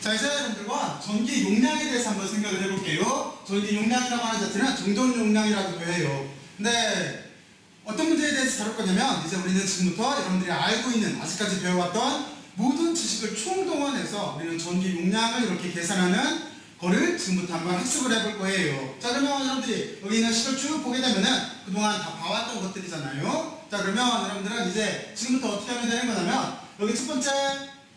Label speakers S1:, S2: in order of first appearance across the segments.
S1: 자, 이제 여러분들과 전기 용량에 대해서 한번 생각을 해볼게요. 전기 용량이라고 하는 자체는 정전 용량이라고도 해요. 근데 어떤 문제에 대해서 다룰 거냐면, 이제 우리는 지금부터 여러분들이 알고 있는, 아직까지 배워왔던 모든 지식을 총동원해서 우리는 전기 용량을 이렇게 계산하는 거를 지금부터 한번 학습을 해볼 거예요. 자, 그러면 여러분들이 여기 있는 식을 쭉 보게 되면은 그동안 다 봐왔던 것들이잖아요. 자, 그러면 여러분들은 이제 지금부터 어떻게 하면 되는 거냐면, 여기 첫 번째,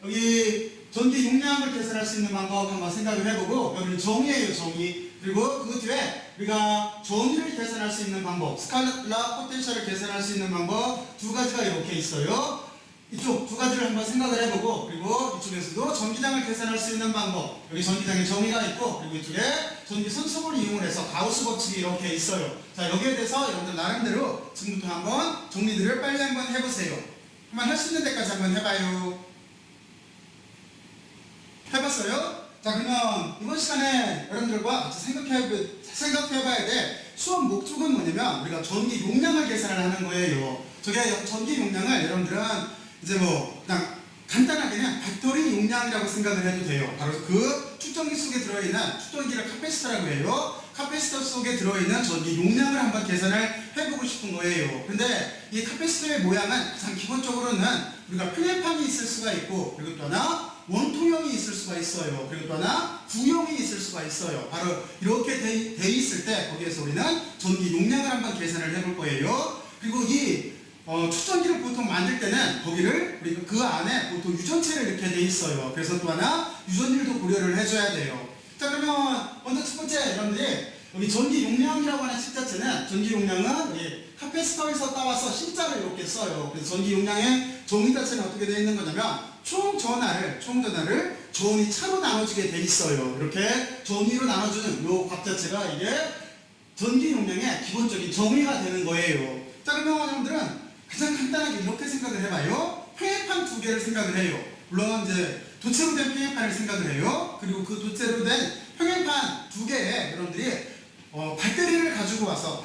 S1: 여기 전기 용량을 계산할 수 있는 방법 한번 생각을 해보고, 여기는 정의예요, 정의. 그리고 그 뒤에 우리가 전위를 계산할 수 있는 방법, 스칼라 포텐셜을 계산할 수 있는 방법 두 가지가 이렇게 있어요. 이쪽 두 가지를 한번 생각을 해보고, 그리고 이쪽에서도 전기장을 계산할 수 있는 방법, 여기 전기장의 정의가 있고, 그리고 이쪽에 전기 선속을 이용해서 가우스 법칙이 이렇게 있어요. 자, 여기에 대해서 여러분들 나름대로 지금부터 한번 정리들을 빨리 한번 해보세요. 한번 할 수 있는 데까지 한번 해봐요. 해봤어요? 자, 그러면 이번 시간에 여러분들과 같이 생각해봐야 될 수업 목적은 뭐냐면, 우리가 전기 용량을 계산을 하는 거예요. 저게 전기 용량을 여러분들은 이제 뭐 그냥 간단하게는 배터리 용량이라고 생각을 해도 돼요. 바로 그 축전기 속에 들어있는, 축전기를 카패시터라고 해요. 카패시터 속에 들어있는 전기 용량을 한번 계산을 해보고 싶은 거예요. 근데 이 카패시터의 모양은 가장 기본적으로는 우리가 플랫판이 있을 수가 있고, 그리고 또 하나 원통형이 있을 수가 있어요. 그리고 또 하나 구형이 있을 수가 있어요. 바로 이렇게 돼 있을 때 거기에서 우리는 전기 용량을 한번 계산을 해볼 거예요. 그리고 이 축전기를 보통 만들 때는 거기를 우리가 그 안에 보통 유전체를 넣게 돼 있어요. 그래서 또 하나 유전율도 고려를 해줘야 돼요. 자, 그러면 먼저 첫 번째 여러분들이 여기 전기 용량이라고 하는 식 자체는, 전기 용량은 이 카패시터에서 따와서 C자를 이렇게 써요. 그래서 전기 용량의 정의 자체는 어떻게 되어 있는 거냐면, 총 전하를 전위 차로 나눠주게 돼 있어요. 이렇게 전위로 나눠주는 요 값 자체가 이게 전기 용량의 기본적인 정의가 되는 거예요. 자, 그러면 여러분들은 가장 간단하게 이렇게 생각을 해봐요. 평행판 두 개를 생각을 해요. 물론 이제 도체로 된 평행판을 생각을 해요. 그리고 그 도체로 된 평행판 두 개에 여러분들이 배터리를 가지고 와서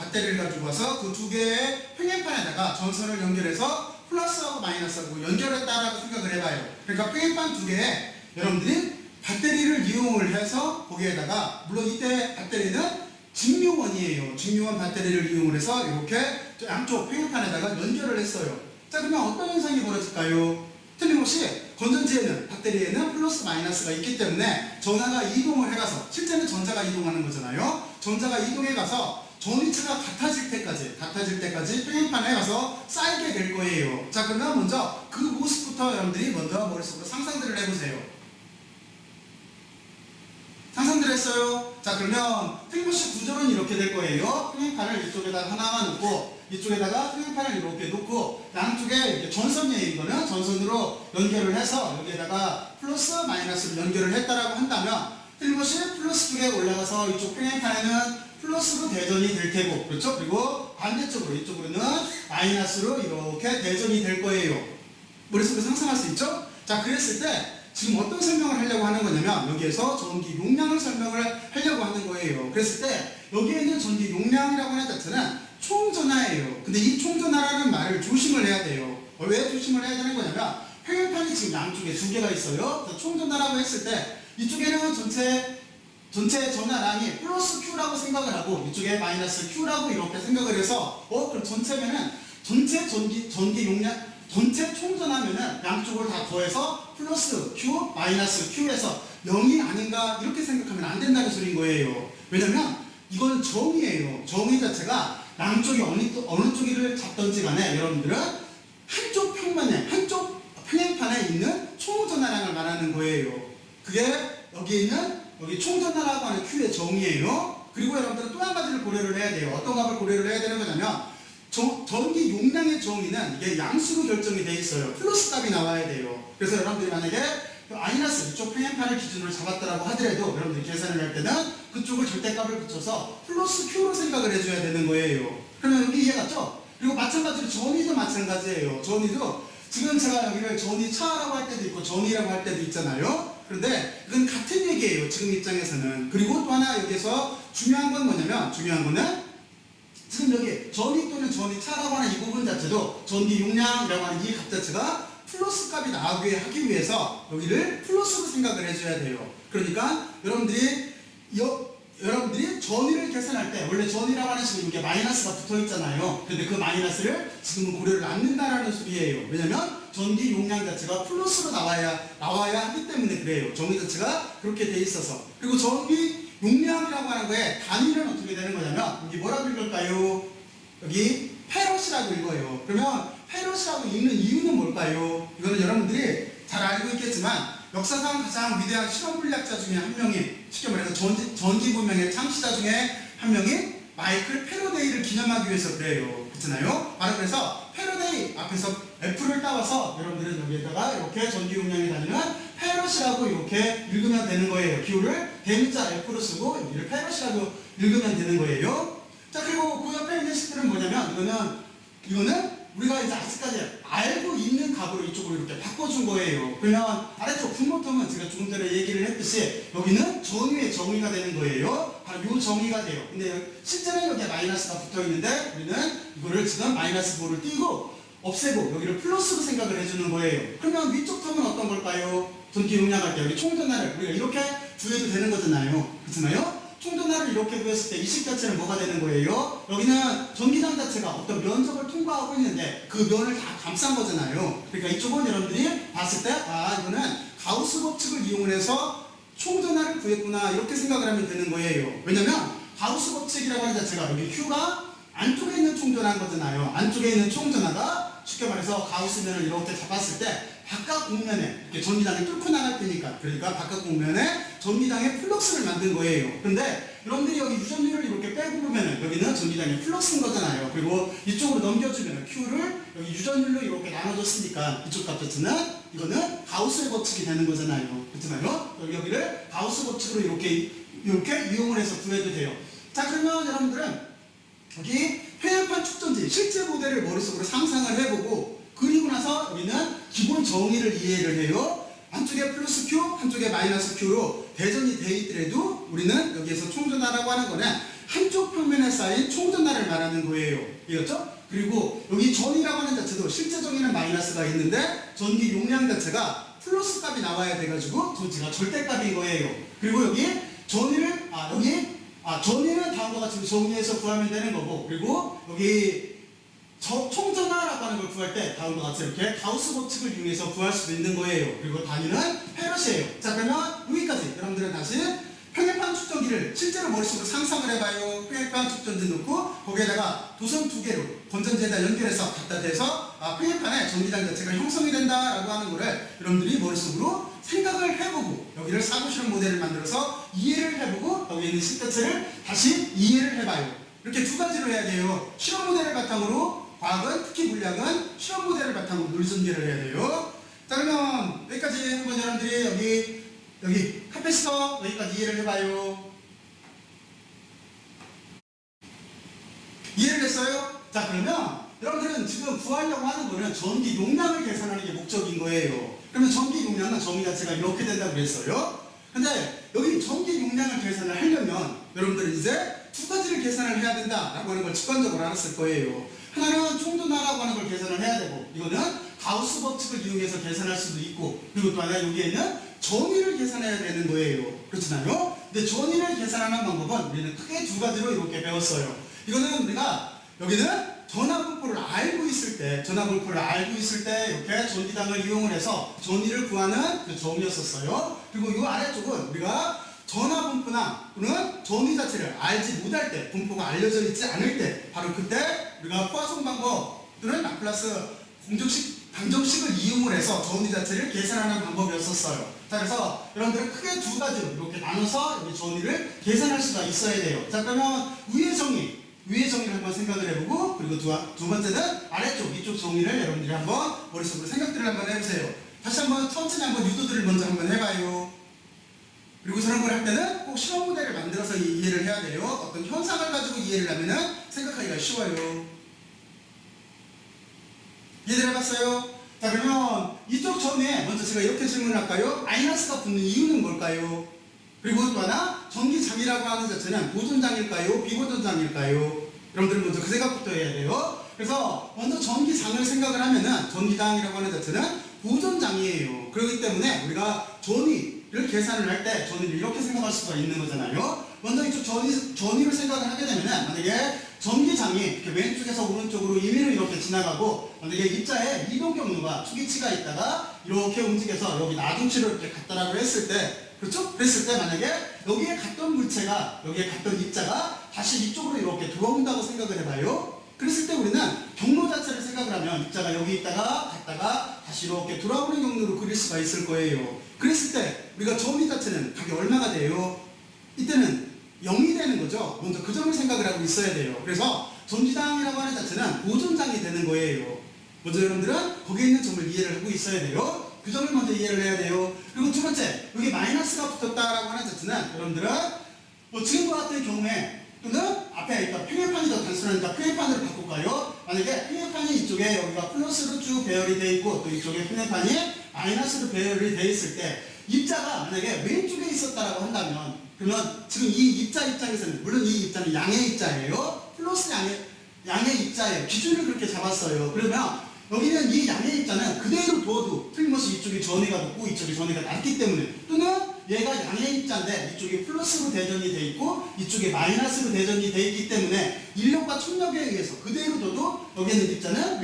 S1: 그 두 개의 평행판에다가 전선을 연결해서 플러스하고 마이너스하고 연결했다라고 생각을 해봐요. 그러니까 평행판 두 개에 여러분들이 배터리를 이용을 해서 거기에다가, 물론 이때 배터리는 직류원이에요. 직류원 배터리를 이용을 해서 이렇게 양쪽 평행판에다가 연결을 했어요. 자, 그러면 어떤 현상이 벌어질까요? 틀림없이 건전지에는, 배터리에는 플러스 마이너스가 있기 때문에 전하가 이동을 해가서, 실제는 전자가 이동하는 거잖아요. 전자가 이동해 가서 전위차가 같아질 때까지 평행판에 가서 쌓이게 될 거예요. 자, 그러면 먼저 그 모습부터 여러분들이 먼저 머릿속으로 상상들을 해보세요. 상상들 했어요? 자, 그러면 틀림없이 구조는 이렇게 될 거예요. 평행판을 이쪽에다가 하나만 놓고, 이쪽에다가 평행판을 이렇게 놓고, 양쪽에 이렇게 전선이에요. 이거는 전선으로 연결을 해서 여기에다가 플러스 마이너스를 연결을 했다라고 한다면, 틀림없이 플러스 쪽에 올라가서 이쪽 평행판에는 플러스로 대전이 될 테고, 그렇죠? 그리고 반대쪽으로, 이쪽으로는 마이너스로 이렇게 대전이 될 거예요. 머릿속에 상상할 수 있죠? 자, 그랬을 때 지금 어떤 설명을 하려고 하는 거냐면, 여기에서 전기 용량을 설명을 하려고 하는 거예요. 그랬을 때 여기에 있는 전기 용량이라고 하는 자체는 총전하예요. 근데 이 총전하라는 말을 조심을 해야 돼요. 왜 조심을 해야 되는 거냐면, 평행판이 지금 양쪽에 두 개가 있어요. 총전하라고 했을 때 이쪽에는 전체 전하량이 플러스 Q라고 생각을 하고, 이쪽에 마이너스 Q라고 이렇게 생각을 해서, 그럼 전체면은 전체 전기 용량, 전체 총전하면은 양쪽을 다 더해서 플러스 Q, 마이너스 Q에서 0이 아닌가, 이렇게 생각하면 안 된다는 소리인 거예요. 왜냐면 이건 정의예요. 정의 자체가 양쪽이 어느 쪽을 잡던지 간에 여러분들은 한쪽 평면에, 한쪽 평행판에 있는 총전하량을 말하는 거예요. 그게 여기 총전하라고 하는 Q의 정의예요. 그리고 여러분들은 또 한 가지를 고려를 해야 돼요. 어떤 값을 고려를 해야 되는 거냐면, 전기 용량의 정의는 이게 양수로 결정이 되어 있어요. 플러스 값이 나와야 돼요. 그래서 여러분들이 만약에 마이너스 이쪽 평행판을 기준으로 잡았다라고 하더라도 여러분들이 계산을 할 때는 그쪽을 절대값을 붙여서 플러스 Q로 생각을 해줘야 되는 거예요. 그러면 여기 이해갔죠? 그리고 마찬가지로 전위도 마찬가지예요. 전위도 지금 제가 여기를 전위차라고 할 때도 있고 전위라고 할 때도 있잖아요. 그런데 이건 같은 얘기예요. 지금 입장에서는. 그리고 또 하나 여기서 중요한 건 뭐냐면, 지금 여기 전위 또는 전위차라고 하는 이 부분 자체도 전기 용량이라고 하는 이 값 자체가 플러스 값이 나오게 하기 위해서 여기를 플러스로 생각을 해줘야 돼요. 그러니까 여러분들이 전위를 계산할 때 원래 전위라고 하는 식으로 이게 마이너스가 붙어 있잖아요. 근데 그 마이너스를 지금은 고려를 안 한다라는 소리예요. 왜냐면 전기 용량 자체가 플러스로 나와야 하기 때문에 그래요. 전기 자체가 그렇게 돼 있어서. 그리고 전기 용량이라고 하는 거에 단위는 어떻게 되는 거냐면 여기 뭐라고 읽을까요? 여기 페럿이라고 읽어요. 그러면 페럿이라고 읽는 이유는 뭘까요? 이거는 여러분들이 잘 알고 있겠지만 역사상 가장 위대한 실험 물리학자 중에 한 명이, 쉽게 말해서 전기 문명의 창시자 중에 한 명이 마이클 패러데이를 기념하기 위해서 그래요. 그렇잖아요? 바로 그래서 패러데이 앞에서 F를 따와서 여러분들은 여기에다가 이렇게 전기 용량이 다니는 페럿이라고 이렇게 읽으면 되는 거예요. 기호를 대문자 F로 쓰고 여기를 페럿이라고 읽으면 되는 거예요. 자, 그리고 그 옆에 있는 식들은 뭐냐면 이거는 우리가 이제 아직까지 알고 있는 값으로 이쪽으로 이렇게 바꿔준 거예요. 그러면 아래쪽 분모통은 제가 조금 전에 얘기를 했듯이 여기는 전위의 정의가 되는 거예요. 바로 요 정의가 돼요. 근데 실제는 여기에 마이너스가 붙어 있는데 우리는 이거를 지금 마이너스 5를 띄고 없애고 여기를 플러스로 생각을 해주는 거예요. 그러면 위쪽 텀은 어떤 걸까요? 전기 용량할 때 여기 총전화를 우리가 이렇게 구해도 되는 거잖아요. 그렇잖아요? 총전화를 이렇게 구했을 때 이 식 자체는 뭐가 되는 거예요? 여기는 전기장 자체가 어떤 면적을 통과하고 있는데 그 면을 다 감싼 거잖아요. 그러니까 이쪽은 여러분들이 봤을 때 이거는 가우스 법칙을 이용해서 총전화를 구했구나 이렇게 생각을 하면 되는 거예요. 왜냐면 가우스 법칙이라고 하는 자체가 여기 Q가 안쪽에 있는 총전화인 거잖아요. 안쪽에 있는 총전화가 쉽게 말해서 가우스면을 이렇게 잡았을 때 바깥 공면에 이렇게 전기장이 뚫고 나갈 테니까, 그러니까 바깥 공면에 전기장의 플럭스를 만든 거예요. 근데 여러분들이 여기 유전율을 이렇게 빼고 보면은 여기는 전기장의 플럭스인 거잖아요. 그리고 이쪽으로 넘겨주면 Q를 여기 유전율로 이렇게 나눠줬으니까 이쪽 값 자체는 이거는 가우스의 법칙이 되는 거잖아요. 그렇잖아요? 여기를 가우스 법칙으로 이렇게 이용을 해서 구해도 돼요. 자, 그러면 여러분들은 여기 회열판 축전지 실제 모델을 머릿속으로 상상을 해보고 그리고 나서 여기는 기본 정의를 이해를 해요. 한쪽에 플러스 Q, 한쪽에 마이너스 Q로 대전이 돼 있더라도 우리는 여기에서 총전하라고 하는 거는 한쪽 평면에 쌓인 총전하를 말하는 거예요. 이해했죠? 그리고 여기 전이라고 하는 자체도 실제 정의는 마이너스가 있는데 전기 용량 자체가 플러스 값이 나와야 돼가지고 전지가 절대값인 거예요. 그리고 여기 전위를 전위는 다음과 같이 정의해서 구하면 되는 거고, 그리고 여기 총전화라고 하는 걸 구할 때 다음과 같이 이렇게 가우스 법칙을 이용해서 구할 수도 있는 거예요. 그리고 단위는 페럿이에요. 자, 그러면 여기까지 여러분들은 다시 평행판 축전기를 실제로 머릿속으로 상상을 해봐요. 평행판 축전지 놓고 거기에다가 도선 두 개로 건전지에다 연결해서 갖다 대서 평행판에 전기장 자체가 형성이 된다라고 하는 거를 여러분들이 머릿속으로 생각을 해보고 여기를 사고실험 모델을 만들어서 이해를 해보고 여기 있는 식 자체를 다시 이해를 해봐요. 이렇게 두 가지로 해야 돼요. 실험 모델을 바탕으로 과학은, 특히 물리학은 실험 모델을 바탕으로 논리전개를 해야 돼요. 자, 그러면 여기까지 한번 여러분들이 여기 카페시터 여기까지 이해를 해봐요. 이해를 했어요? 자, 그러면 여러분들은 지금 구하려고 하는 거는 전기 용량을 계산하는 게 목적인 거예요. 그러면 전기 용량은 정의 자체가 이렇게 된다고 그랬어요. 근데 여기 전기 용량을 계산을 하려면 여러분들은 이제 두 가지를 계산을 해야 된다라고 하는 걸 직관적으로 알았을 거예요. 하나는 총전화라고 하는 걸 계산을 해야 되고, 이거는 가우스 법칙을 이용해서 계산할 수도 있고, 그리고 또 하나 여기에는 전위를 계산해야 되는 거예요. 그렇잖아요? 근데 전위를 계산하는 방법은 우리는 크게 두 가지로 이렇게 배웠어요. 이거는 우리가 여기는 전압분포를 알고 있을 때 이렇게 전기장을 이용을 해서 전위를 구하는 그 정의였었어요. 그리고 이 아래쪽은 우리가 전압분포나 또는 전위 자체를 알지 못할 때, 분포가 알려져 있지 않을 때, 바로 그때 우리가 포화송 방법 또는 라플라스 방정식을 이용을 해서 전위 자체를 계산하는 방법이었었어요. 자, 그래서 여러분들은 크게 두 가지로 이렇게 나눠서 여기 전위를 계산할 수가 있어야 돼요. 자, 그러면 위의 정의를 한번 생각을 해보고, 그리고 두 번째는 아래쪽, 이쪽 정의를 여러분들이 한번 머릿속으로 생각들을 한번 해보세요. 다시 한번 천천히 한번 유도들을 먼저 한번 해봐요. 그리고 저런 걸 할 때는 꼭 실험 모델을 만들어서 이해를 해야 돼요. 어떤 현상을 가지고 이해를 하면은 생각하기가 쉬워요. 이해를 해봤어요? 자, 그러면 이쪽 전에 먼저 제가 이렇게 질문을 할까요? 마이너스가 붙는 이유는 뭘까요? 그리고 또 하나, 전기장이라고 하는 자체는 보존장일까요? 비보존장일까요? 여러분들은 먼저 그 생각부터 해야 돼요. 그래서 먼저 전기장을 생각을 하면은 전기장이라고 하는 자체는 보존장이에요. 그렇기 때문에 우리가 전위를 계산을 할 때 전위를 이렇게 생각할 수가 있는 거잖아요. 먼저 이쪽 전위를 생각을 하게 되면은 만약에 전기장이 이렇게 왼쪽에서 오른쪽으로 임의로 이렇게 지나가고 만약에 입자에 이동 경로가 초기치가 있다가 이렇게 움직여서 여기 나중치로 이렇게 갔다라고 했을 때, 그렇죠? 그랬을 때 만약에 여기에 갔던 물체가, 여기에 갔던 입자가 다시 이쪽으로 이렇게 들어온다고 생각을 해봐요. 그랬을 때 우리는 경로 자체를 생각을 하면 입자가 여기 있다가 갔다가 다시 이렇게 돌아오는 경로로 그릴 수가 있을 거예요. 그랬을 때 우리가 전위 자체는 값이 얼마가 돼요? 이때는 0이 되는 거죠. 먼저 그 점을 생각을 하고 있어야 돼요. 그래서 전기장이라고 하는 자체는 보존장이 되는 거예요. 먼저 여러분들은 거기에 있는 점을 이해를 하고 있어야 돼요. 그 점을 먼저 이해를 해야 돼요. 그리고 두 번째, 여기 마이너스가 붙었다라고 하는 자체는 여러분들은 뭐 지금과 같은 경우에 또는 앞에 일단 평행판이 더 단순하니까 평행판으로 바꿀까요? 만약에 평행판이 이쪽에 여기가 플러스로 쭉 배열이 되어 있고 또 이쪽에 평행판이 마이너스로 배열이 되어 있을 때 입자가 만약에 왼쪽에 있었다라고 한다면 그러면 지금 이 입자 입장에서는 물론 이 입자는 양의 입자예요. 플러스 양의 입자예요. 기준을 그렇게 잡았어요. 그러면 여기는 이 양의 입자는 그대로 둬도 틀림없이 이쪽이 전위가 높고 이쪽이 전위가 낮기 때문에 또는 얘가 양의 입자인데 이쪽이 플러스로 대전이 돼 있고 이쪽이 마이너스로 대전이 돼 있기 때문에 인력과冲력에 의해서 그대로 둬도 여기 있는 입자는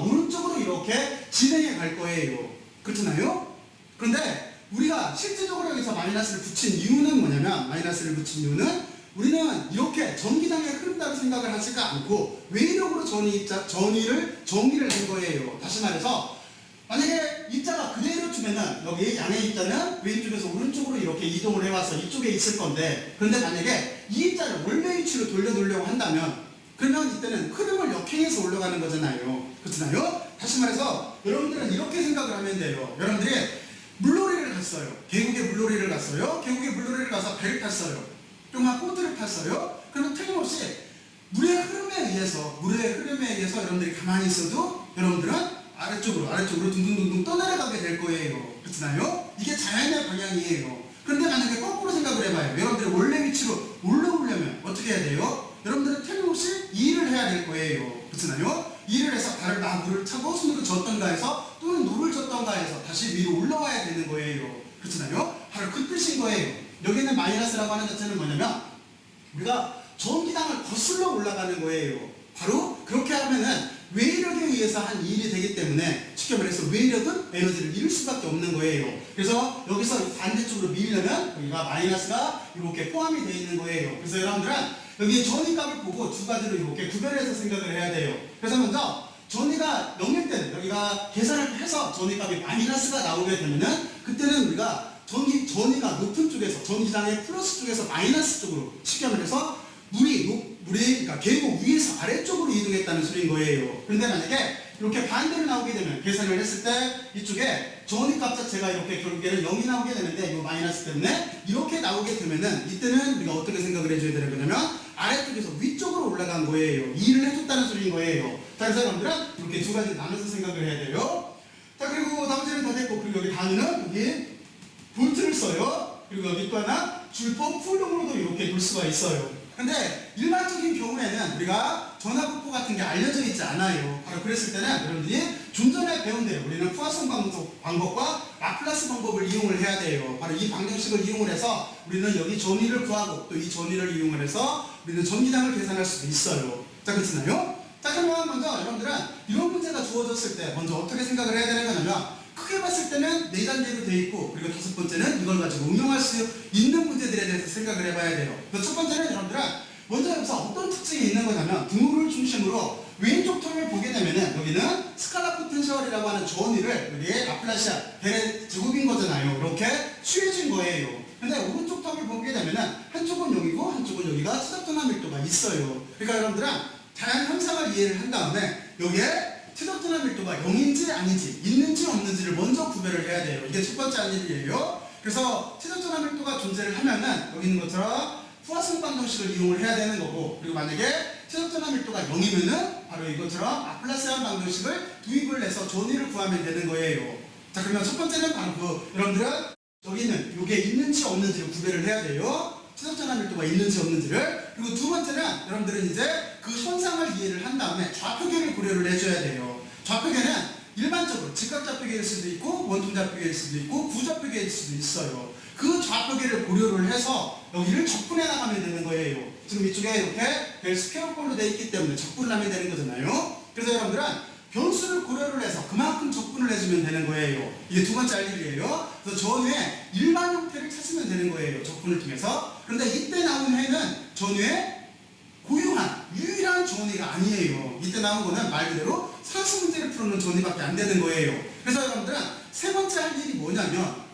S1: 오른쪽으로 이렇게 진행해 갈 거예요. 그렇잖아요? 그런데 우리가 실질적으로 여기서 마이너스를 붙인 이유는 뭐냐면 우리는 이렇게 전기장에 흐른다고 생각을 하지가 않고 외력으로 정의를 한 거예요. 다시 말해서 만약에 입자가 그대로 두면은 여기 양의 입자는 왼쪽에서 오른쪽으로 이렇게 이동을 해와서 이쪽에 있을 건데, 그런데 만약에 이 입자를 원래 위치로 돌려놓으려고 한다면 그러면 이때는 흐름을 역행해서 올라가는 거잖아요. 그렇잖아요? 다시 말해서 여러분들은 이렇게 생각을 하면 돼요. 여러분들이 물놀이를 갔어요. 계곡에 물놀이를 갔어요. 계곡에 물놀이를 가서 배를 탔어요. 또한 보트를 탔어요. 그러면 틀림없이 물의 흐름에 의해서 여러분들이 가만히 있어도 여러분들은 아래쪽으로 둥둥둥둥 떠내려가게 될 거예요. 그렇잖아요? 이게 자연의 방향이에요. 그런데 만약에 거꾸로 생각을 해봐요. 여러분들이 원래 위치로 올라오려면 어떻게 해야 돼요? 여러분들은 틀림없이 일을 해야 될 거예요. 그렇잖아요? 일을 해서 발을 막 물을 차고 손으로 젓던가 해서 또는 노를 젓던가 해서 다시 위로 올라와야 되는 거예요. 그렇잖아요? 바로 그 뜻인 거예요. 여기는 마이너스라고 하는 자체는 뭐냐면 우리가 전기장을 거슬러 올라가는 거예요. 바로 그렇게 하면은 외력에 의해서 한 일이 되기 때문에 쉽게 말해서 외력은 에너지를 잃을 수밖에 없는 거예요. 그래서 여기서 반대쪽으로 밀려면 여기가 마이너스가 이렇게 포함이 되어 있는 거예요. 그래서 여러분들은 여기 전위값을 보고 두 가지로 이렇게 구별해서 생각을 해야 돼요. 그래서 먼저 전위가 0일 때는 여기가 계산을 해서 전위값이 마이너스가 나오게 되면은 그때는 우리가 전위가 높은 쪽에서 전기장의 플러스 쪽에서 마이너스 쪽으로 쉽게 말해서 그러니까 계곡 위에서 아래쪽으로 이동했다는 소리인 거예요. 그런데 만약에 이렇게 반대로 나오게 되면 계산을 했을 때 이쪽에 전위값 자체가 이렇게 결국에는 0이 나오게 되는데 이 마이너스 때문에 이렇게 나오게 되면은 이때는 우리가 어떻게 생각을 해줘야 되는 거냐면 아래쪽에서 위쪽으로 올라간 거예요. 일을 해줬다는 소리인 거예요. 자, 그래서 여러분들은 이렇게 두 가지 나눠서 생각을 해야 돼요. 자, 그리고 나머지는 다 됐고, 그리고 여기 단위는 여기 볼트를 써요. 그리고 여기 또 하나 줄포 풀용으로도 이렇게 놓을 수가 있어요. 근데 일반적인 경우에는 우리가 전압폭포 같은 게 알려져 있지 않아요. 바로 그랬을 때는 여러분들이 좀 전에 배운 대로 우리는 푸아송 방법과 라플라스 방법을 이용을 해야 돼요. 바로 이 방정식을 이용을 해서 우리는 여기 전위를 구하고 또 이 전위를 이용을 해서 우리는 전기장을 계산할 수도 있어요. 자, 그렇잖아요? 자, 그러면 먼저 여러분들은 이런 문제가 주어졌을 때 먼저 어떻게 생각을 해야 되는 거냐면 크게 봤을 때는 4단계로 되어 있고 그리고 5번째는 이걸 가지고 응용할 수 있는 문제들에 대해서 생각을 해봐야 돼요. 첫 번째는 여러분들은 먼저 여기서 어떤 특징이 있는 거냐면 등호를 중심으로 왼쪽 텀을 보게 되면은 여기는 스칼라 포텐셜이라고 하는 전위를 여기에 라플라시아 델의 제곱인 거잖아요. 이렇게 취해진 거예요. 근데 오른쪽 텀을 보게 되면은 한쪽은 여기고 한쪽은 여기가 최적전압 밀도가 있어요. 그러니까 여러분들은 다양한 현상을 이해를 한 다음에 여기에 최적전압 밀도가 0인지 아닌지 있는지 없는지를 먼저 구별을 해야 돼요. 이게 첫 번째 할 일이에요. 그래서 최적전압 밀도가 존재를 하면은 여기 있는 것처럼 푸아송 방정식을 이용을 해야 되는 거고, 그리고 만약에 최적전압 밀도가 0이면은 바로 이것처럼 라플라시안 방정식을 도입을 해서 전위를 구하면 되는 거예요. 자, 그러면 첫 번째는 바로 여러분들은 여기는 이게 있는지 없는지를 구별을 해야 돼요. 최적전압 밀도가 있는지 없는지를. 그리고 두 번째는 여러분들은 이제 그 현상을 이해를 한 다음에 좌표계를 고려를 해줘야 돼요. 좌표계는 일반적으로 직각좌표계일 수도 있고 원통좌표계일 수도 있고 부좌표계일 수도 있어요. 그 좌표계를 고려를 해서 여기를 적분해 나가면 되는 거예요. 지금 이쪽에 이렇게 벨 스퀘어꼴로 되어 있기 때문에 적분을 하면 되는 거잖아요. 그래서 여러분들은 변수를 고려를 해서 그만큼 적분을 해주면 되는 거예요. 이게 두 번째 할 일이에요. 그래서 전후의 일반 형태를 찾으면 되는 거예요. 적분을 통해서. 그런데 이때 나온 회는 전후의 고유한 유일한 전위가 아니에요. 이때 나온 거는 말 그대로 상수 문제를 풀어놓은 전위밖에 안 되는 거예요. 그래서 여러분들은 세 번째 할 일이 뭐냐면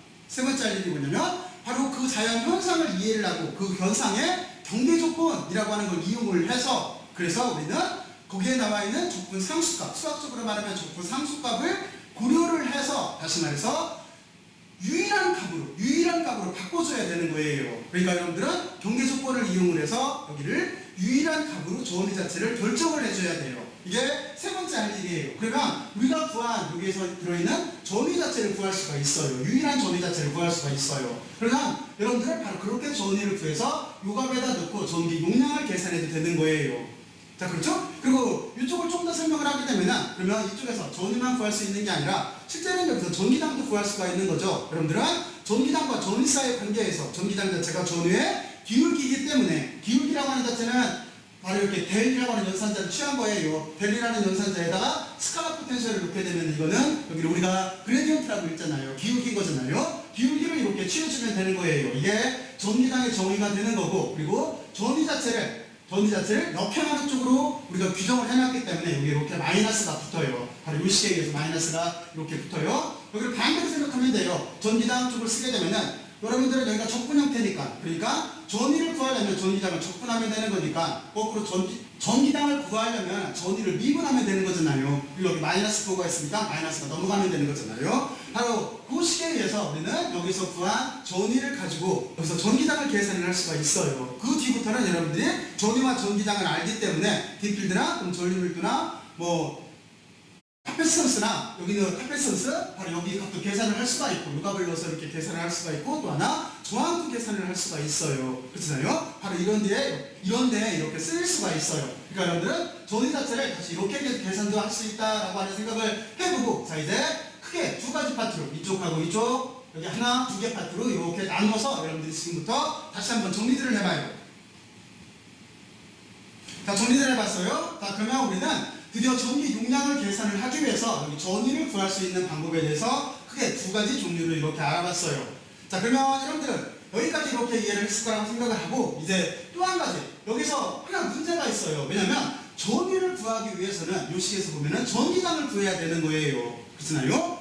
S1: 바로 그 자연 현상을 이해를 하고 그 현상의 경계 조건이라고 하는 걸 이용을 해서 그래서 우리는 거기에 나와 있는 적분 상수값, 수학적으로 말하면 적분 상수값을 고려를 해서 다시 말해서 유일한 값으로 바꿔줘야 되는 거예요. 그러니까 여러분들은 경계 조건을 이용을 해서 여기를 유일한 값으로 전위 자체를 결정을 해줘야 돼요. 이게 세 번째 할 일이에요. 그러면 우리가 구한 여기에서 들어있는 전위 자체를 구할 수가 있어요. 유일한 전위 자체를 구할 수가 있어요. 그러면 여러분들은 바로 그렇게 전위를 구해서 요 값에다 넣고 전기 용량을 계산해도 되는 거예요. 자, 그렇죠? 그리고 이쪽을 좀 더 설명을 하게 되면은 그러면 이쪽에서 전위만 구할 수 있는 게 아니라 실제는 여기서 전기당도 구할 수가 있는 거죠. 여러분들은 전기당과 전위 사이의 관계에서 전기당 자체가 전위의 기울기이기 때문에 기울기라고 하는 자체는 바로 이렇게 델이라고 하는 연산자를 취한 거예요. 델이라는 연산자에다가 스칼라 포텐셜을 놓게 되면 이거는 여기를 우리가 그레디언트라고 읽잖아요. 기울기인 거잖아요. 기울기를 이렇게 취해주면 되는 거예요. 이게 전기당의 정의가 되는 거고 그리고 전위 자체를 역행하는 쪽으로 우리가 규정을 해놨기 때문에 여기 이렇게 마이너스가 붙어요. 바로 이 식에 의해서 마이너스가 이렇게 붙어요. 여기를 반대로 생각하면 돼요. 전기당 쪽을 쓰게 되면은 여러분들은 여기가 적분 형태니까 그러니까 전위를 구하려면 전기당을 적분하면 되는 거니까 거꾸로 전기당을 구하려면 전위를 미분하면 되는 거잖아요. 그리고 여기 마이너스 부호가 있으니까 마이너스가 넘어가면 되는 거잖아요. 바로 그 식에 의해서 우리는 여기서 구한 전위를 가지고 여기서 전기당을 계산을 할 수가 있어요. 그 뒤부터는 여러분들이 전위와 전기당을 알기 때문에 딥필드나 그럼 전류밀도나 뭐 카페선스나 여기는 카페선스 바로 여기 값도 계산을 할 수가 있고 요 값을 넣어서 이렇게 계산을 할 수가 있고 또 하나 저항도 계산을 할 수가 있어요. 그렇잖아요. 바로 이런데 이렇게 쓰일 수가 있어요. 그러니까 여러분들은 전위 자체를 다시 이렇게 계산도 할 수 있다라고 하는 생각을 해보고 자 이제 크게 두 가지 파트로 이쪽하고 이쪽 여기 하나 두 개 파트로 이렇게 나눠서 여러분들이 지금부터 다시 한번 정리들을 해봐요. 자 정리를 해봤어요. 자 그러면 우리는 드디어 전기 용량을 계산을 하기 위해서 여기 전위를 구할 수 있는 방법에 대해서 크게 두 가지 종류를 이렇게 알아봤어요. 자 그러면 여러분들은 여기까지 이렇게 이해를 했을 거라고 생각을 하고 이제 또 한 가지 여기서 하나 문제가 있어요. 왜냐면 전위를 구하기 위해서는 이 식에서 보면은 전기당을 구해야 되는 거예요. 그렇잖아요.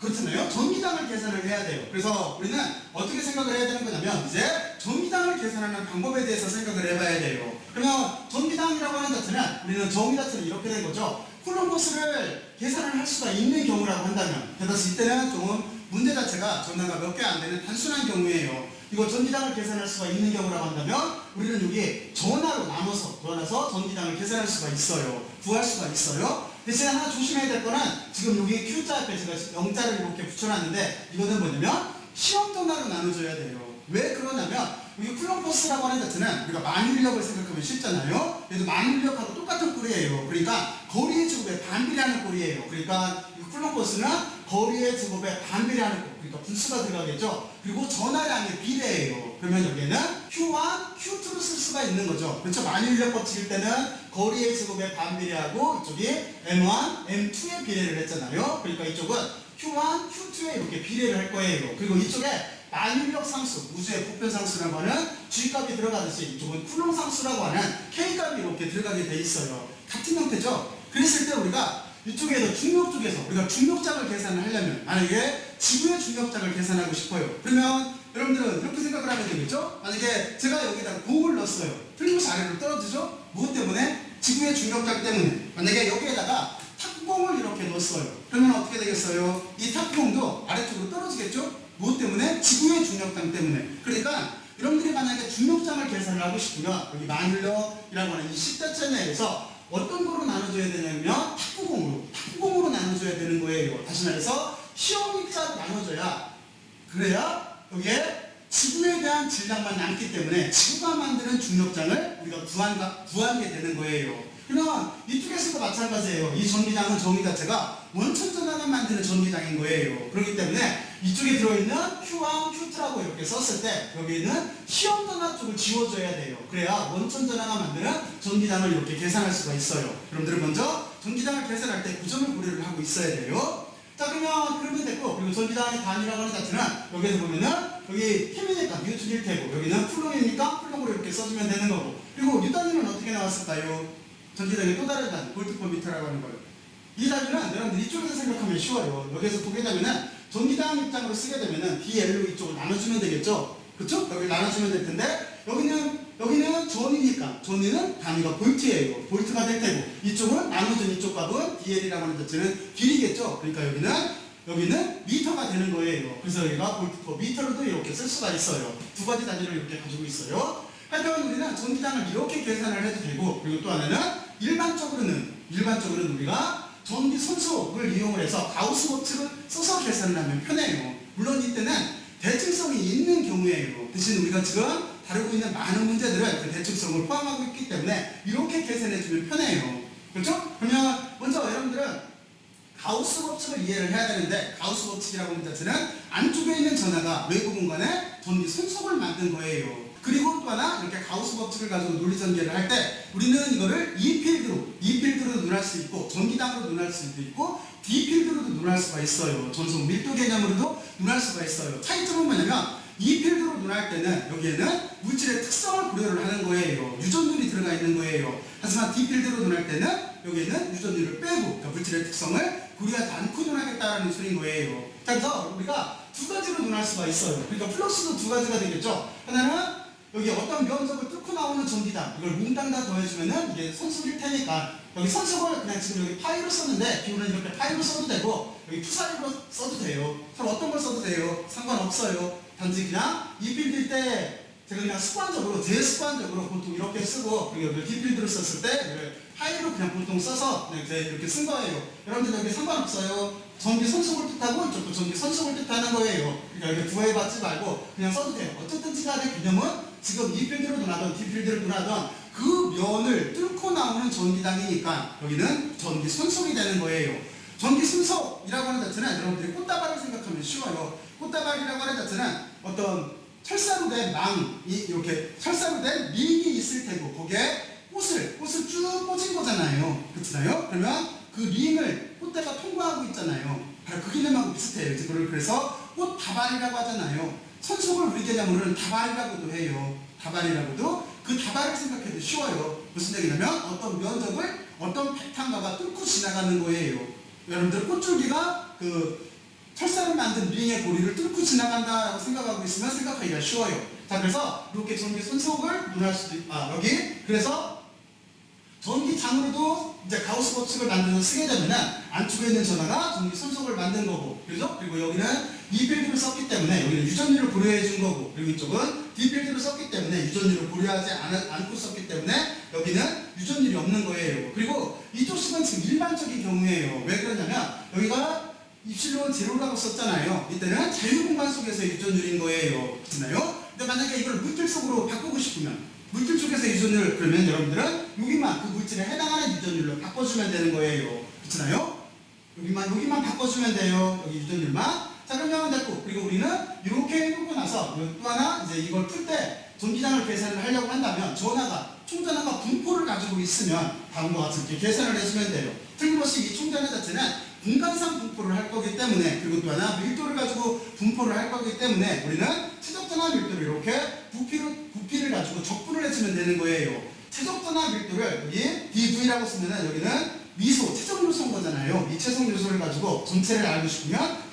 S1: 그렇잖아요. 전기당을 계산을 해야 돼요. 그래서 우리는 어떻게 생각을 해야 되는 거냐면 이제 전기당을 계산하는 방법에 대해서 생각을 해봐야 돼요. 그러면 전기당이라고 하는 자체는 우리는 정의 자체는 이렇게 된 거죠. 쿨럼버스를 계산을 할 수가 있는 경우라고 한다면 그래서 이때는 좀 문제 자체가 전화가 몇 개 안 되는 단순한 경우예요. 이거 전기당을 계산할 수가 있는 경우라고 한다면 우리는 여기 전화로 나눠서 전기당을 계산할 수가 있어요. 구할 수가 있어요. 대신 하나 조심해야 될 거는 지금 여기 Q자 앞에 제가 0자를 이렇게 붙여놨는데 이거는 뭐냐면 시험 전화로 나눠줘야 돼요. 왜 그러냐면 여기 쿨럼버스라고 하는 자체는 우리가 만율력을 생각하면 쉽잖아요. 얘도 만율력하고 똑같은 꼴이에요. 그러니까 거리의 제곱에 반비례하는 꼴이에요. 그러니까 이 쿨럼버스는 거리의 제곱에 반비례하는 꼴. 그러니까 분수가 들어가겠죠. 그리고 전하량의 비례예요. 그러면 여기에는 Q1, Q2를 쓸 수가 있는 거죠. 그렇죠. 만율력 법칙일 때는 거리의 제곱에 반비례하고 이쪽이 M1, M2에 비례를 했잖아요. 그러니까 이쪽은 Q1, Q2에 이렇게 비례를 할 거예요. 그리고 이쪽에 만율력 상수, 우주의 보편 상수라고 하는 G값이 들어가듯이 이쪽은 쿨롱 상수라고 하는 K값이 이렇게 들어가게 돼 있어요. 같은 형태죠. 그랬을 때 우리가 이쪽에서 중력 쪽에서 우리가 중력장을 계산을 하려면 만약에 지구의 중력장을 계산하고 싶어요. 그러면 여러분들은 이렇게 생각을 하면 되겠죠? 만약에 제가 여기다가 공을 넣었어요. 틀림없이 아래로 떨어지죠? 무엇 때문에? 지구의 중력장 때문에. 만약에 여기에다가 탁구공을 이렇게 넣었어요. 그러면 어떻게 되겠어요? 이 탁구공도 아래쪽으로 떨어지겠죠? 무엇 때문에? 지구의 중력장 때문에. 그러니까 여러분들이 만약에 중력장을 계산을 하고 싶으면 여기 만율력이라고 하는 이 식자체 내에서 어떤 거로 나눠줘야 되냐면 탁구공으로 나눠줘야 되는 거예요. 다시 말해서 시험일자로 나눠줘야 그래야 여기에 지구에 대한 질량만 남기 때문에 지구가 만드는 중력장을 우리가 구하게 되는 거예요. 그러면 이쪽에서도 마찬가지예요. 이 전기장은 전기 자체가 원천 전압만 만드는 전기장인 거예요. 그렇기 때문에 이쪽에 들어있는 Q1, Q2라고 이렇게 썼을 때 여기는 시험 전압 쪽을 지워줘야 돼요. 그래야 원천 전압만 만드는 전기장을 이렇게 계산할 수가 있어요. 여러분들은 먼저 전기장을 계산할 때 그 점을 고려를 하고 있어야 돼요. 자, 그러면 됐고, 그리고 전기장의 단위라고 하는 자체는 여기에서 보면은 여기 힘이니까 뉴턴 1태고 여기는 쿨롱이니까 쿨롱으로 이렇게 써주면 되는 거고, 그리고 뉴턴은 어떻게 나왔을까요? 전기장의 또 다른 단위, 볼트 퍼 미터라고 하는 거예요. 이 단위는 여러분들 이쪽에서 생각하면 쉬워요. 여기에서 보게 되면은 전기장 입장으로 쓰게 되면은 DL로 이쪽을 나눠주면 되겠죠? 그쵸? 여기 나눠주면 될 텐데, 여기는 전이니까, 전이는 단위가 볼트예요. 볼트가 될 테고, 이쪽은 나눠준 이쪽 값은 DL이라고 하는 자체는 길이겠죠? 그러니까 여기는 미터가 되는 거예요. 그래서 여기가 볼트 퍼 미터로도 이렇게 쓸 수가 있어요. 두 가지 단위를 이렇게 가지고 있어요. 하여튼 우리는 전기장을 이렇게 계산을 해도 되고, 그리고 또 하나는 일반적으로는 우리가 전기 손속을 이용을 해서 가우스 법칙을 써서 계산을 하면 편해요. 물론 이때는 대칭성이 있는 경우에요. 대신 우리가 지금 다루고 있는 많은 문제들은 그 대칭성을 포함하고 있기 때문에 이렇게 계산해주면 편해요. 그렇죠? 그러면 먼저 여러분들은 가우스 법칙을 이해를 해야 되는데, 가우스 법칙이라고 하는 자체는 안쪽에 있는 전하가 외부 공간에 전기 손속을 만든 거예요. 그리고 또 하나 이렇게 가우스 법칙을 가지고 논리 전개를 할 때 우리는 이거를 E필드로 논할 수 있고, 전기장으로 논할 수도 있고, D필드로도 논할 수가 있어요. 전속 밀도 개념으로도 논할 수가 있어요. 차이점은 뭐냐면 E필드로 논할 때는 여기에는 물질의 특성을 고려를 하는 거예요. 유전율이 들어가 있는 거예요. 하지만 D필드로 논할 때는 여기에는 유전율을 빼고, 그러니까 물질의 특성을 고려하지 않고 논하겠다는 소리인 거예요. 그래서 우리가 두 가지로 논할 수가 있어요. 그러니까 플럭스도 두 가지가 되겠죠. 하나는 여기 어떤 면적을 뚫고 나오는 전기장, 이걸 몽땅 다 더해주면은 이게 선속일 테니까, 여기 선속을 그냥 지금 여기 파이로 썼는데 기호는 이렇게 파이로 써도 되고 여기 푸사리로 써도 돼요. 서로 어떤 걸 써도 돼요. 상관없어요. 단지 그냥 E필드일 때 제가 그냥 제 습관적으로 보통 이렇게 쓰고, 그리고 여기 D필드로 썼을 때 이걸 파이로 그냥 보통 써서 그냥 이렇게 쓴 거예요. 여러분들 여기 상관없어요. 전기 손속을 뜻하고 이쪽도 전기 선속을 뜻하는 거예요. 그러니까 여기 구애받지 말고 그냥 써도 돼요. 어쨌든 간의 개념은 지금 E필드로 논하던 D필드로 논하던 그 면을 뚫고 나오는 전기장이니까 여기는 전기 손속이 되는 거예요. 전기 손속이라고 하는 자체는 여러분들이 꽃다발을 생각하면 쉬워요. 꽃다발이라고 하는 자체는 어떤 철사로 된 이렇게 철사로 된 링이 있을 테고, 거기에 꽃을 쭉 꽂은 거잖아요. 그렇잖아요? 그러면 그 링을 꽃대가 통과하고 있잖아요. 바로 그 개념하고 비슷해요. 그래서 꽃다발이라고 하잖아요. 선속을 우리 개념으로는 다발이라고도 해요. 다발이라고도. 그 다발을 생각해도 쉬워요. 무슨 얘기냐면 어떤 면적을 어떤 패턴가가 뚫고 지나가는 거예요. 여러분들 꽃줄기가 그 철사로 만든 링의 고리를 뚫고 지나간다라고 생각하고 있으면 생각하기가 쉬워요. 자, 그래서 이렇게 전기 손속을 논할 수도 여기 그래서 전기장으로도 이제 가우스 법칙을 만들어서 쓰게 되면은 안쪽에 있는 전하가 전기 손속을 만든 거고, 그죠? 그리고 여기는 E필드를 썼기 때문에 여기는 유전율을 고려해 준 거고, 그리고 이쪽은 D필드를 썼기 때문에 유전율을 고려하지 않고 썼기 때문에 여기는 유전율이 없는 거예요. 그리고 이쪽 식은 지금 일반적인 경우예요. 왜 그러냐면 여기가 입실론 제로라고 썼잖아요. 이때는 자유공간 속에서의 유전율인 거예요. 그렇나요? 근데 만약에 이걸 물질 속으로 바꾸고 싶으면 물질 쪽에서 유전율, 그러면 여러분들은 여기만 그 물질에 해당하는 유전율로 바꿔주면 되는 거예요. 그렇잖아요? 여기만 바꿔주면 돼요. 여기 유전율만. 자, 그러면 됐고, 그리고 우리는 이렇게 해놓고 나서 또 하나 이제 이걸 풀 때 전기장을 계산을 하려고 한다면 총전하가 분포를 가지고 있으면 다음과 같이 이렇게 계산을 해주면 돼요. 틀림없이 이 총전하 자체는 공간상 분포를 할 거기 때문에, 그리고 또 하나 밀도를 가지고 분포를 할 거기 때문에 우리는 최적전화 밀도를 이렇게 부피를 가지고 적분을 해주면 되는 거예요. 최적전화 밀도를 여기 dV라고 쓰면은 여기는 미소, 최적 요소인 거잖아요. 이 최적 요소를 가지고 전체를 알고 싶으면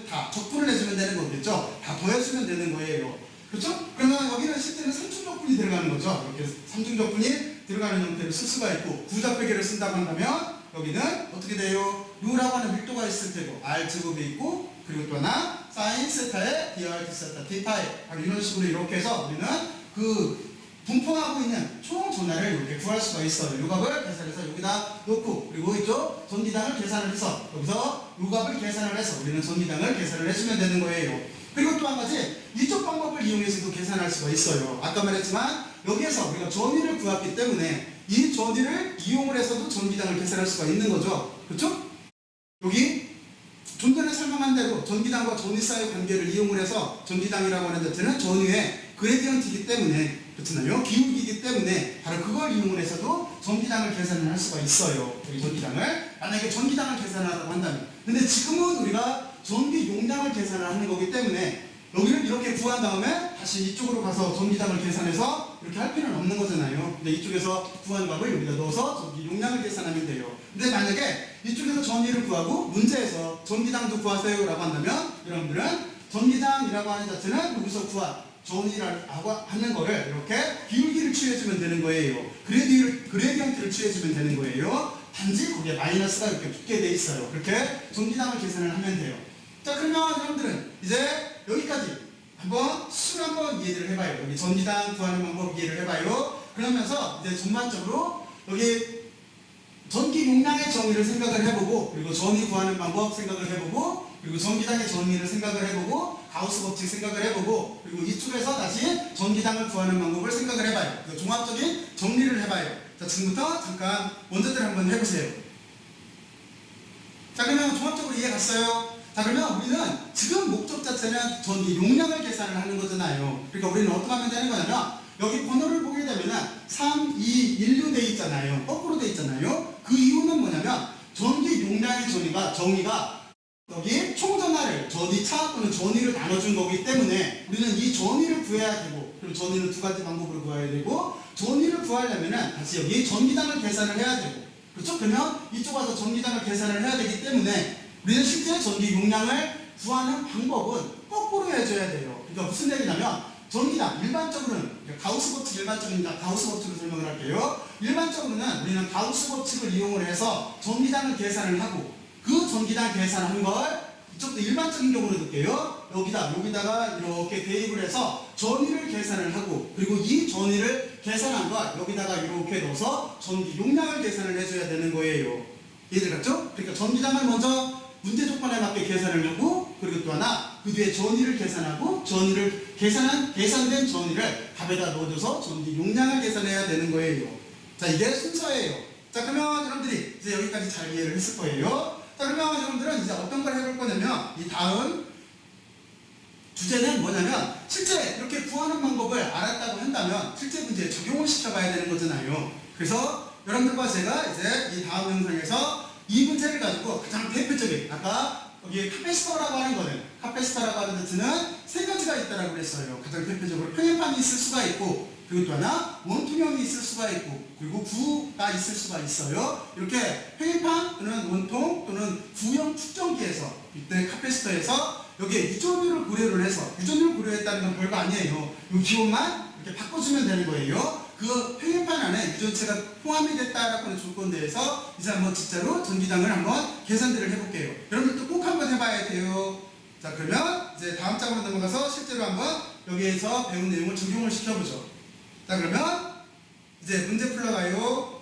S1: 다 적분을 해주면 되는 거겠죠. 다 더해주면 되는 거예요. 그렇죠? 그러면 여기는 실제는 삼중적분이 들어가는 거죠. 이렇게 삼중적분이 들어가는 형태를 쓸 수가 있고, 부적배기를 쓴다고 한다면 여기는 어떻게 돼요? U라고 하는 밀도가 있을 테고 R제곱이 있고, 그리고 또 하나 사인 세타에 DR D세타 D파이, 이런 식으로 이렇게 해서 우리는 그 분포하고 있는 총 전하를 이렇게 구할 수가 있어요. 요값을 계산해서 여기다 놓고, 그리고 이쪽 전기장을 계산을 해서 여기서 요값을 계산을 해서 우리는 전기장을 계산을 해주면 되는 거예요. 그리고 또 한 가지 이쪽 방법을 이용해서도 계산할 수가 있어요. 아까 말했지만 여기에서 우리가 전위를 구했기 때문에 이 전위를 이용을 해서도 전기장을 계산할 수가 있는 거죠. 그렇죠? 여기 좀 전에 설명한 대로 전기장과 전위 사이의 관계를 이용을 해서 전기장이라고 하는 자체는 전위의 그레디언트이기 때문에, 그렇잖아요. 기울기이기 때문에 바로 그걸 이용을 해서도 전기장을 계산을 할 수가 있어요. 여기 전기장을 만약에 전기장을 계산하라고 한다면, 근데 지금은 우리가 전기 용량을 계산을 하는 거기 때문에 여기를 이렇게 구한 다음에 다시 이쪽으로 가서 전기장을 계산해서 이렇게 할 필요는 없는 거잖아요. 근데 이쪽에서 구한 값을 여기다 넣어서 전기 용량을 계산하면 돼요. 근데 만약에 이쪽에서 전위를 구하고 문제에서 전기장도 구하세요 라고 한다면 여러분들은 전기장이라고 하는 자체는 여기서 구한 전위라고 하는 거를 이렇게 기울기를 취해주면 되는 거예요. 그레디언트를 취해주면 되는 거예요. 단지 거기에 마이너스가 이렇게 붙게 돼 있어요. 그렇게 전기장을 계산을 하면 돼요. 자, 그러면 여러분들은 이제 여기까지 한번 수를 한번 이해를 해봐요. 여기 전기장 구하는 방법 이해를 해봐요. 그러면서 이제 전반적으로 여기 전기 용량의 정의를 생각을 해보고, 그리고 전위 구하는 방법 생각을 해보고, 그리고 전기장의 정의를 생각을 해보고, 가우스 법칙 생각을 해보고, 그리고 이쪽에서 다시 전기장을 구하는 방법을 생각을 해봐요. 종합적인 정리를 해봐요. 자, 지금부터 잠깐 원저들 한번 해보세요. 자, 그러면 종합적으로 이해 갔어요? 자, 그러면 우리는 지금 목적 자체는 전기 용량을 계산을 하는 거잖아요. 그러니까 우리는 어떻게 하면 되는 거냐면 여기 번호를 보게 되면은 3, 2, 1로 돼 있잖아요. 거꾸로 돼 있잖아요. 그 이유는 뭐냐면 전기 용량의 정의가 여기 총전하를 전위차 또는 전위를 나눠준 거기 때문에 우리는 이 전위를 구해야 되고, 그리고 전위는 두 가지 방법으로 구해야 되고, 전위를 구하려면은 다시 여기 전기장을 계산을 해야 되고, 그렇죠? 그러면 이쪽 와서 전기장을 계산을 해야 되기 때문에 우리는 실제 전기 용량을 구하는 방법은 거꾸로 해줘야 돼요. 그러니까 무슨 얘기냐면 전기장 일반적으로는 가우스 법칙 일반적입니다. 가우스 법칙을 설명을 할게요. 일반적으로는 우리는 가우스 법칙을 이용을 해서 전기장을 계산을 하고, 그 전기장 계산한 걸 이쪽도 일반적인 경우로 넣을게요. 여기다가 이렇게 대입을 해서 전위를 계산을 하고, 그리고 이 전위를 계산한 걸 여기다가 이렇게 넣어서 전기 용량을 계산을 해줘야 되는 거예요. 이해들 갔죠? 그러니까 전기장을 먼저 문제 조건에 맞게 계산을 하고, 그리고 또 하나 그 뒤에 전위를 계산하고, 전위를 계산된 전위를 답에다 넣어줘서 전기 용량을 계산해야 되는 거예요. 자, 이게 순서예요. 자, 그러면 여러분들이 이제 여기까지 잘 이해를 했을 거예요. 자, 그러면 여러분들은 이제 어떤 걸 해볼 거냐면 이 다음 주제는 뭐냐면 실제 이렇게 구하는 방법을 알았다고 한다면 실제 문제에 적용을 시켜봐야 되는 거잖아요. 그래서 여러분들과 제가 이제 이 다음 영상에서 이 문제를 가지고 가장 대표적인, 아까 여기 카패시터라고 하는 자체는 세 가지가 있다라고 그랬어요. 가장 대표적으로 평행판이 있을 수가 있고, 그리고 또 하나 원통형이 있을 수가 있고, 그리고 구가 있을 수가 있어요. 이렇게 평행판 또는 원통 또는 구형 측정기에서, 이때 카패시터에서 여기에 유전율을 고려를 해서, 유전율을 고려했다는 건 별거 아니에요. 이 기호만 이렇게 바꿔주면 되는 거예요. 그 평행판 안에 유전체가 포함이 됐다라고 하는 조건에 대해서 이제 한번 진짜로 전기장을 한번 계산들을 해볼게요. 여러분들도 꼭 한번 해봐야 돼요. 자, 그러면 이제 다음 장으로 넘어가서 실제로 한번 여기에서 배운 내용을 적용을 시켜보죠. 자, 그러면 이제 문제 풀러가요.